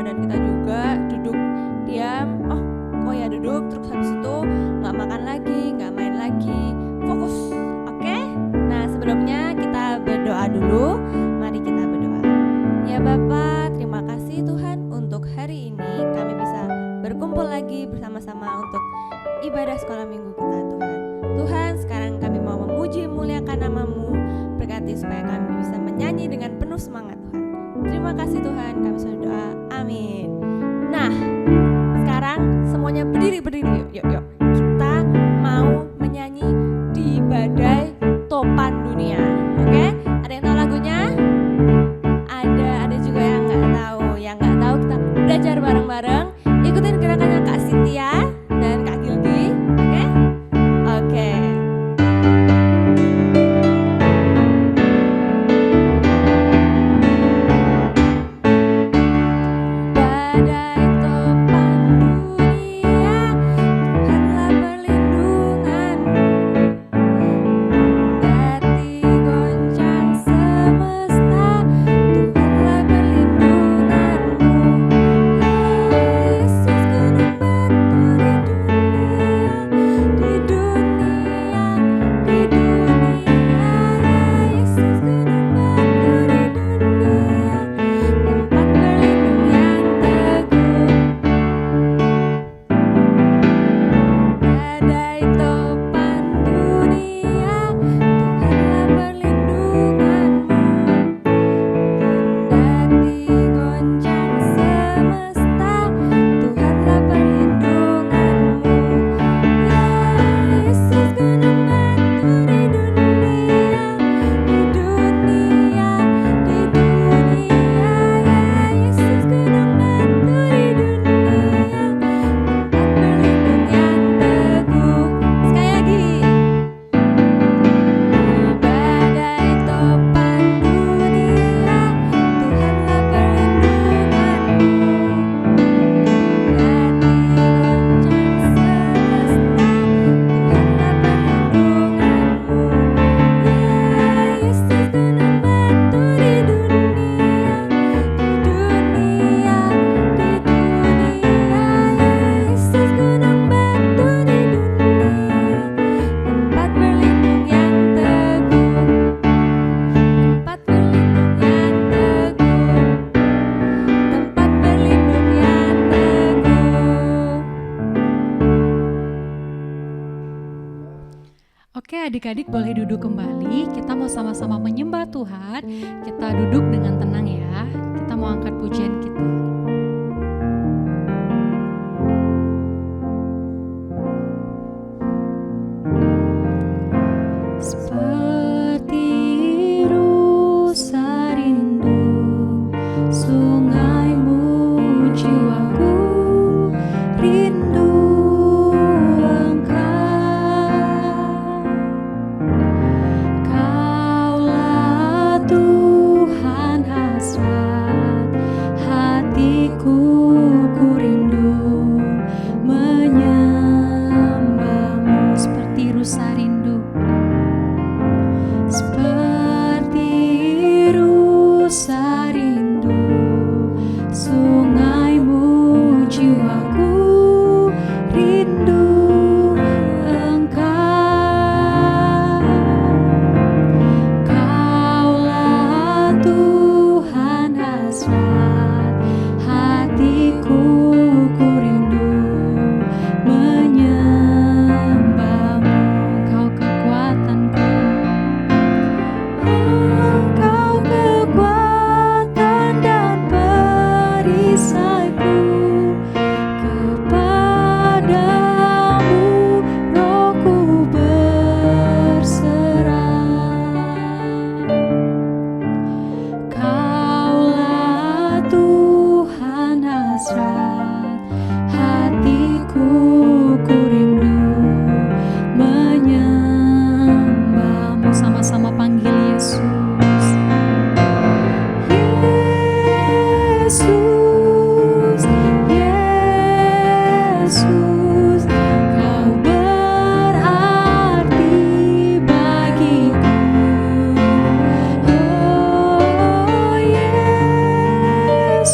badan kita juga, duduk diam, oh ya duduk, terus habis itu nggak makan lagi, nggak main lagi, fokus, oke? Nah sebelumnya kita berdoa dulu, mari kita berdoa. Ya Bapa, terima kasih Tuhan untuk hari ini kami bisa berkumpul lagi bersama-sama untuk ibadah sekolah minggu kita Tuhan. Tuhan, sekarang kami mau memuji muliakan nama-Mu, berkati supaya kami bisa menyanyi dengan penuh semangat Tuhan. Terima kasih Tuhan, kami sudah doa, amin. Nah, sekarang semuanya berdiri yuk. Kita mau menyanyi Di Badai Topan Dunia, oke? Ada yang tahu lagunya? Ada juga yang nggak tahu. Yang nggak tahu kita belajar bareng-bareng. Ikutin gerakannya Kak Cynthia dan Kak Gildi, oke? Oke. Oke, adik-adik boleh duduk kembali. Kita mau sama-sama menyembah Tuhan. Kita duduk dengan tenang ya. Kita mau angkat pujian kita. Seperti rusa rindu sungaimu, jiwaku rindu Tuhan hasrat hatiku, ku rindu menyembahmu. Seperti rusa rindu, seperti rusa rindu sungaimu, jiwaku rindu hatiku, ku rindu menyembahmu. Kau kekuatanku, Kau kekuatan dan perisaiku. Kepadamu rohku berserah. Kaulah Tuhan hasrat hatiku, ku rindu menyembahmu. Sama-sama panggil Yesus. Yesus, Yesus, Kau berarti bagiku. Oh Yesus,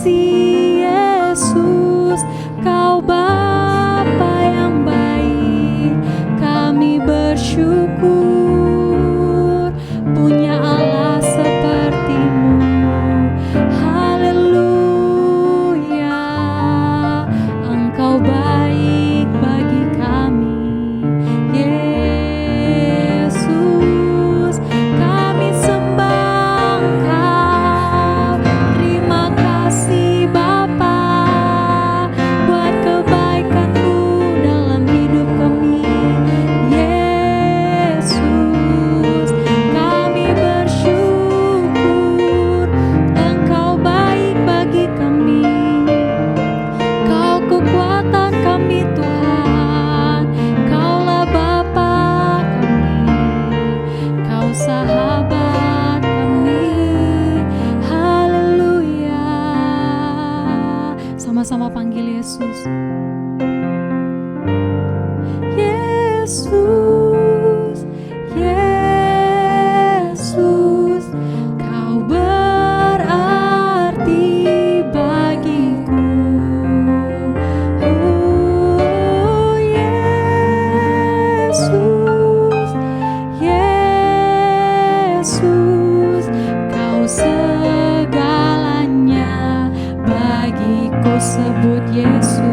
kasih Yesus, Kau Bapa yang baik. Kami bersyukur punya Allah seperti-Mu. Haleluya, Engkau baik bagi kami. Yesus, kami sembah Engkau. Terima kasih Bapa buat kebaikan-Mu dalam hidup kami. Yesus, kami bersyukur Engkau baik bagi kami. Kau kekuatan kami Tuhan, Kaulah Bapa kami, Kau sahabat kami. Haleluya. Sama-sama panggil Yesus. Yesus, Yesus, Kau berarti bagiku. Oh Yesus, Yesus, Kau segalanya bagiku. Sebut Yesus.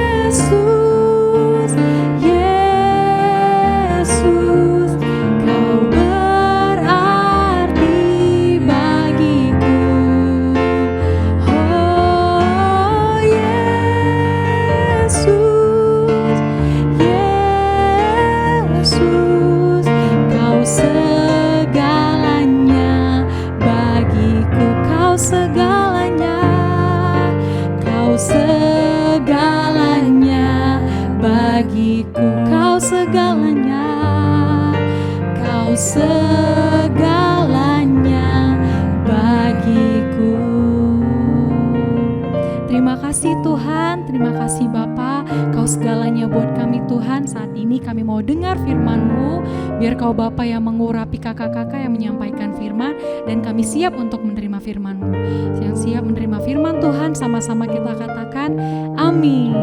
Yesus, Yesus, Kau berarti bagiku. Oh Yesus, Yesus, Kau segalanya bagiku. Kau segalanya, Kau segalanya bagiku. Kau segalanya, Kau segalanya bagiku. Terima kasih Tuhan, terima kasih Bapa, Kau segalanya buat kami Tuhan. Saat ini kami mau dengar firman-Mu, biar Kau Bapa yang mengurapi kakak-kakak yang menyampaikan firman, dan kami siap untuk menerima firman-Mu. Yang siap menerima firman Tuhan, sama-sama kita katakan amin.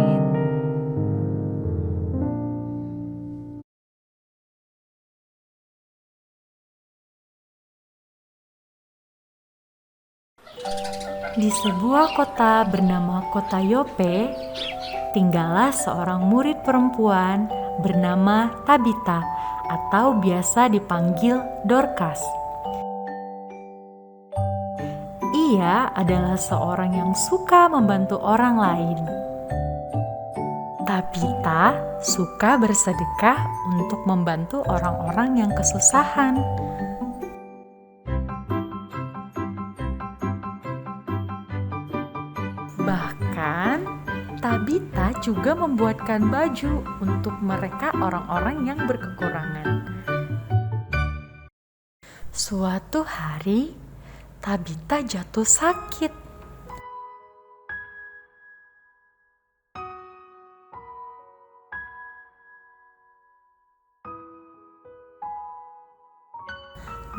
Di sebuah kota bernama Kota Yope, tinggallah seorang murid perempuan bernama Tabita atau biasa dipanggil Dorcas. Ia adalah seorang yang suka membantu orang lain. Tabita suka bersedekah untuk membantu orang-orang yang kesusahan. Bahkan, Tabita juga membuatkan baju untuk mereka orang-orang yang berkekurangan. Suatu hari, Tabita jatuh sakit.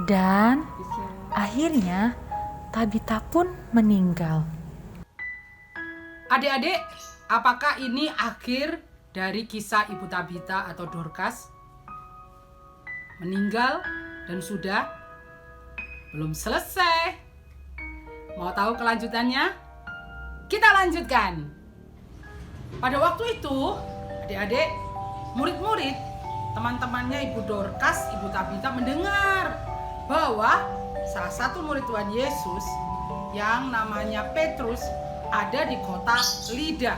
Dan akhirnya Tabita pun meninggal. Adik-adik, apakah ini akhir dari kisah Ibu Tabita atau Dorcas? Meninggal dan sudah? Belum selesai. Mau tahu kelanjutannya? Kita lanjutkan. Pada waktu itu, adik-adik, murid-murid, teman-temannya Ibu Dorcas, Ibu Tabita mendengar bahwa salah satu murid Tuhan Yesus yang namanya Petrus ada di kota Lida.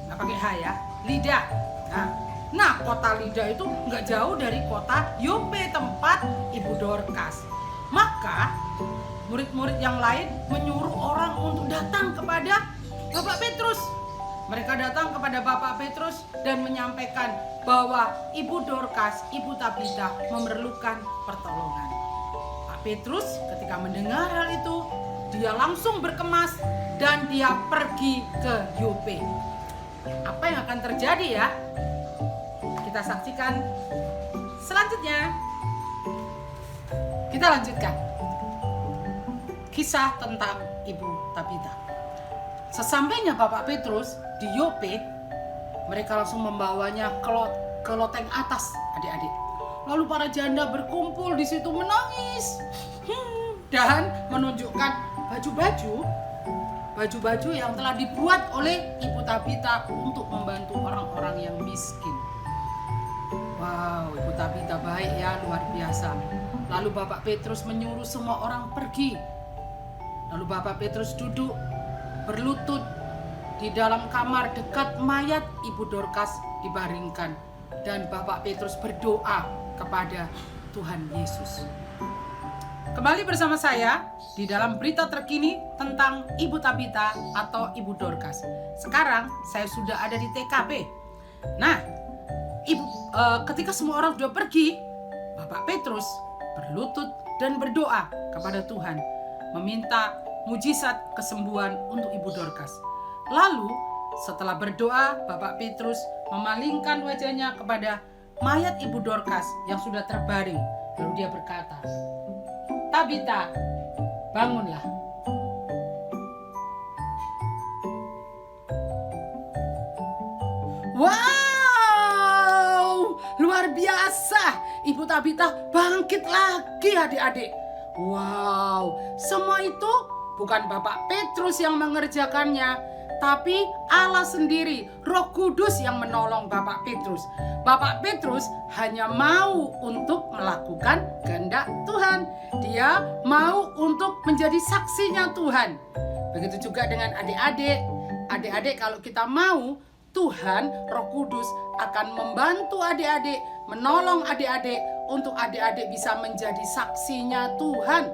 Nggak pakai H ya, Lida. Nah, kota Lida itu nggak jauh dari kota Yope tempat Ibu Dorcas. Maka murid-murid yang lain menyuruh orang untuk datang kepada Bapak Petrus. Mereka datang kepada Bapak Petrus dan menyampaikan bahwa Ibu Dorcas, Ibu Tabita memerlukan pertolongan. Pak Petrus ketika mendengar hal itu, dia langsung berkemas dan dia pergi ke Yope. Apa yang akan terjadi ya? Kita saksikan selanjutnya. Kita lanjutkan. kisah tentang Ibu Tabita. Sesampainya Bapak Petrus di Yope, mereka langsung membawanya ke loteng atas, adik-adik. Lalu para janda berkumpul di situ menangis dan menunjukkan baju-baju yang telah dibuat oleh Ibu Tabita untuk membantu orang-orang yang miskin. Wow, Ibu Tabita baik ya, luar biasa. Lalu Bapak Petrus menyuruh semua orang pergi. Lalu Bapak Petrus duduk berlutut di dalam kamar dekat mayat Ibu Dorcas dibaringkan. Dan Bapak Petrus berdoa kepada Tuhan Yesus. Kembali bersama saya di dalam berita terkini tentang Ibu Tabita atau Ibu Dorcas. Sekarang saya sudah ada di TKP. Nah, ketika semua orang sudah pergi, Bapak Petrus berlutut dan berdoa kepada Tuhan, meminta mujizat kesembuhan untuk Ibu Dorcas. Lalu setelah berdoa, Bapak Petrus memalingkan wajahnya kepada mayat Ibu Dorcas yang sudah terbaring. Lalu dia berkata, "Tabita, bangunlah." Wow, luar biasa. Ibu Tabita bangkit lagi, adik-adik. Wow, semua itu bukan Bapak Petrus yang mengerjakannya, tapi Allah sendiri, Roh Kudus yang menolong Bapak Petrus. Bapak Petrus hanya mau untuk melakukan kehendak Tuhan. Dia mau untuk menjadi saksinya Tuhan. Begitu juga dengan adik-adik. Adik-adik, kalau kita mau, Tuhan, Roh Kudus akan membantu adik-adik, menolong adik-adik untuk adik-adik bisa menjadi saksinya Tuhan.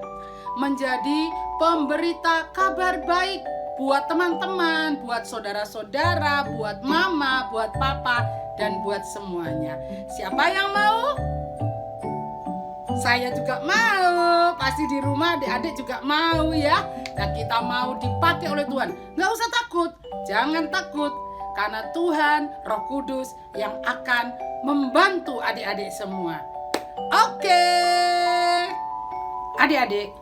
Menjadi pemberita kabar baik buat teman-teman, buat saudara-saudara, buat mama, buat papa, dan buat semuanya. Siapa yang mau? Saya juga mau. Pasti di rumah adik-adik juga mau ya. Dan kita mau dipakai oleh Tuhan. Nggak usah takut, jangan takut. Karena Tuhan, Roh Kudus yang akan membantu adik-adik semua. Oke. Adik-adik,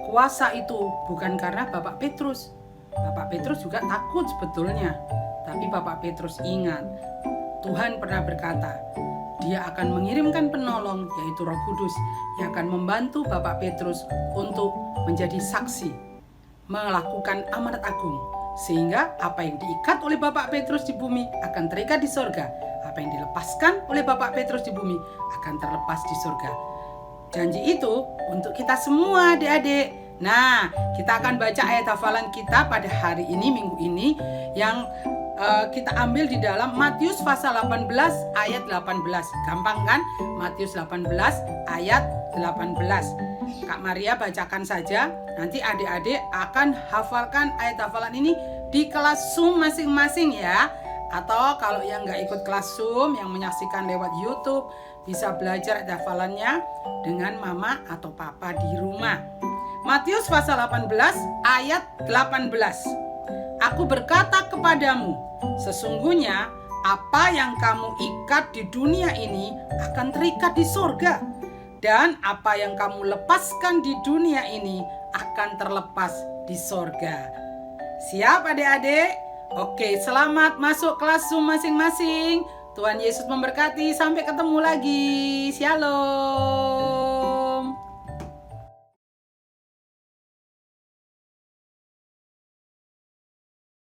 kuasa itu bukan karena Bapak Petrus. Bapak Petrus juga takut sebetulnya. Tapi Bapak Petrus ingat, Tuhan pernah berkata, Dia akan mengirimkan penolong, yaitu Roh Kudus, yang akan membantu Bapak Petrus untuk menjadi saksi, melakukan amanat agung. Sehingga apa yang diikat oleh Bapak Petrus di bumi akan terikat di sorga. Apa yang dilepaskan oleh Bapak Petrus di bumi akan terlepas di sorga. Janji itu untuk kita semua, adik-adik. Nah, kita akan baca ayat hafalan kita pada hari ini, minggu ini, yang kita ambil di dalam Matius pasal 18 ayat 18. Gampang kan? Matius 18 ayat 18. Kak Maria bacakan saja. Nanti adik-adik akan hafalkan ayat hafalan ini di kelas Zoom masing-masing ya. Atau kalau yang nggak ikut kelas Zoom, yang menyaksikan lewat YouTube, bisa belajar ayat hafalannya dengan mama atau papa di rumah. Matius pasal 18 ayat 18. Aku berkata kepadamu, sesungguhnya apa yang kamu ikat di dunia ini akan terikat di sorga. Dan apa yang kamu lepaskan di dunia ini akan terlepas di sorga. Siap adik-adik? Oke, selamat masuk kelas Zoom masing-masing. Tuhan Yesus memberkati. Sampai ketemu lagi. Shalom.